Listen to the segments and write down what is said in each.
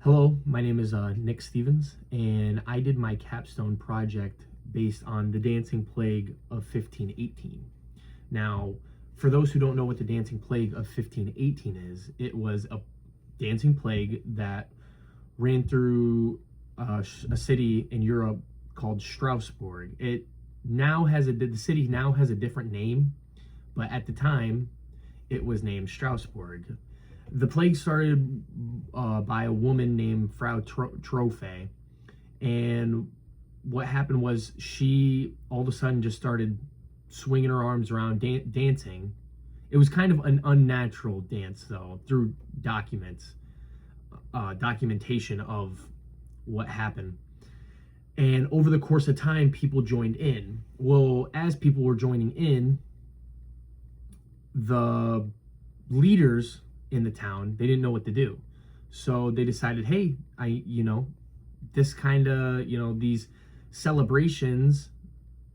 Hello, my name is Nick Stevens, and I did my capstone project based on the Dancing Plague of 1518. Now, for those who don't know what the Dancing Plague of 1518 is, it was a dancing plague that ran through a city in Europe called Strasbourg. The city now has a different name, but at the time, it was named Strasbourg. The plague started by a woman named Frau Trophe, and what happened was she all of a sudden just started swinging her arms around, dancing. It was kind of an unnatural dance, though, through documentation of what happened. And over the course of time, people joined in. Well, as people were joining in, the leaders in the town, they didn't know what to do. So they decided, hey, this kind of, these celebrations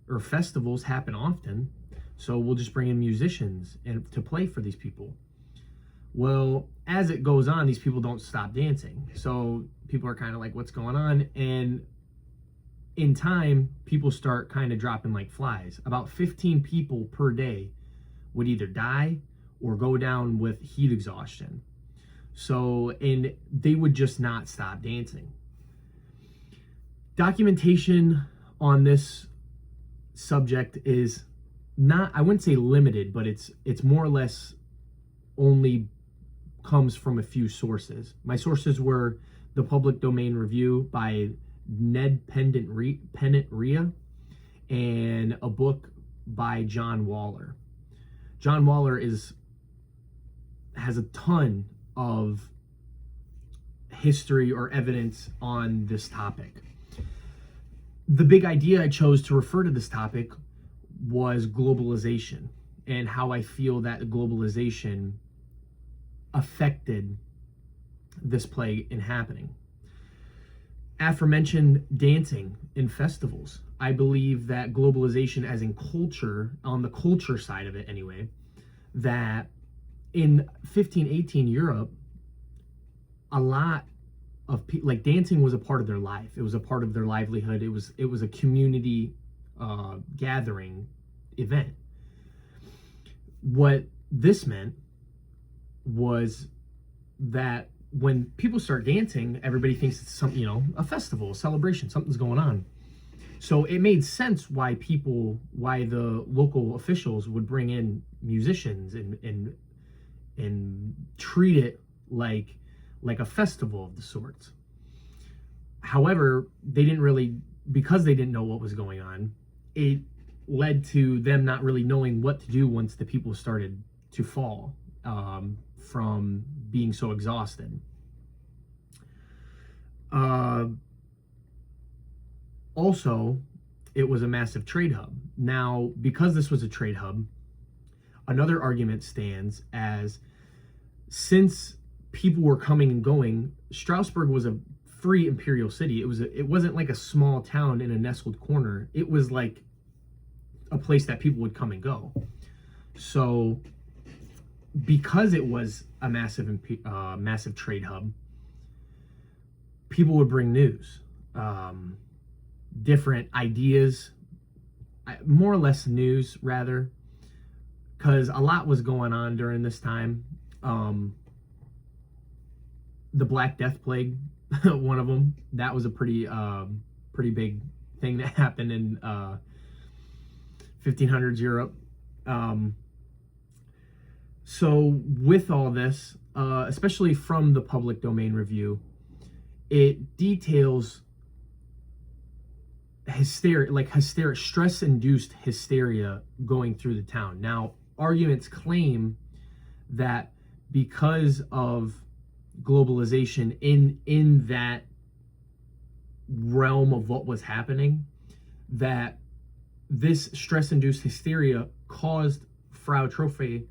or festivals happen often. So we'll just bring in musicians and to play for these people. Well, as it goes on, these people don't stop dancing. So people are kind of like, what's going on? And in time, people start kind of dropping like flies. About 15 people per day would either die or go down with heat exhaustion. So, and they would just not stop dancing. Documentation on this subject is not, I wouldn't say limited, but it's more or less only comes from a few sources. My sources were the Public Domain Review by Ned Pennant Rea and a book by John Waller. John Waller has a ton of history or evidence on this topic. The big idea I chose to refer to this topic was globalization and how I feel that globalization affected this plague in happening. Aforementioned dancing in festivals. I believe that globalization, as in culture, on the culture side of it anyway, that in 1518 Europe, a lot of people, like, dancing was a part of their life. It was a part of their livelihood. It was a community gathering event. What this meant was that when people start dancing, everybody thinks it's something, a festival, a celebration, something's going on. So it made sense why the local officials would bring in musicians and treat it like a festival of the sorts. However, because they didn't know what was going on, it led to them not really knowing what to do once the people started to fall from being so exhausted. Also, it was a massive trade hub. Now, because this was a trade hub, another argument stands as, since people were coming and going, Strasbourg was a free imperial city. It wasn't like a small town in a nestled corner. It was like a place that people would come and go. So, because it was a massive trade hub, people would bring news, different ideas, more or less news rather, because a lot was going on during this time. The Black Death Plague, one of them, that was a pretty big thing that happened in 1500s Europe. So with all this, especially from the Public Domain Review, it details stress-induced hysteria going through the town. Now, arguments claim that because of globalization in that realm of what was happening, that this stress-induced hysteria caused Frau Trophe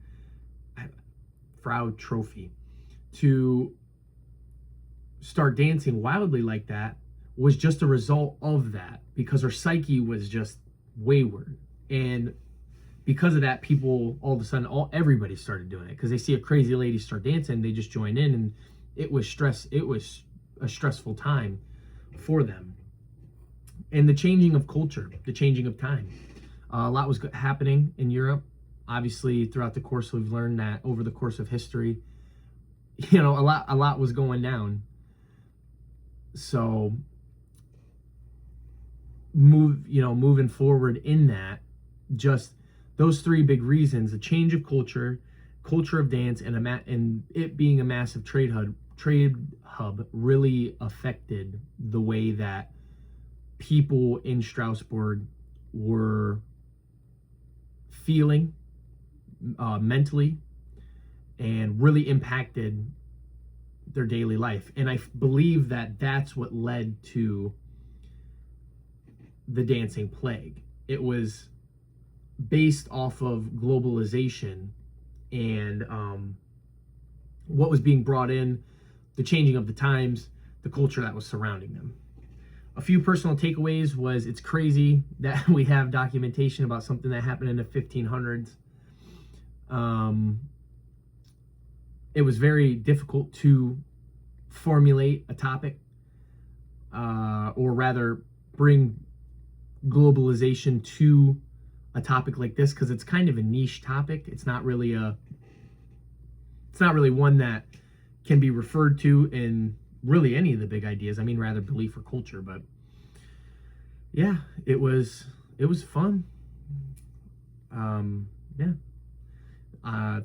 to start dancing wildly like that, was just a result of that, because her psyche was just wayward. And because of that, people all of a sudden, everybody started doing it, because they see a crazy lady start dancing, they just join in, and it was stress. It was a stressful time for them. And the changing of culture, the changing of time. A lot was happening in Europe. Obviously, throughout the course, we've learned that over the course of history, a lot was going down. So moving forward in that, just those three big reasons: the change of culture of dance, and it being a massive trade hub really affected the way that people in Strasbourg were feeling mentally, and really impacted their daily life. And I believe that that's what led to the dancing plague. It was based off of globalization and what was being brought in, the changing of the times, the culture that was surrounding them. A few personal takeaways was, it's crazy that we have documentation about something that happened in the 1500s. It was very difficult to formulate a topic, or rather bring globalization to a topic like this, because it's kind of a niche topic. It's not really one that can be referred to in really any of the big ideas. I mean, rather belief or culture. But yeah, it was fun.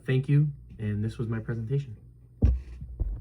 Thank you, and this was my presentation.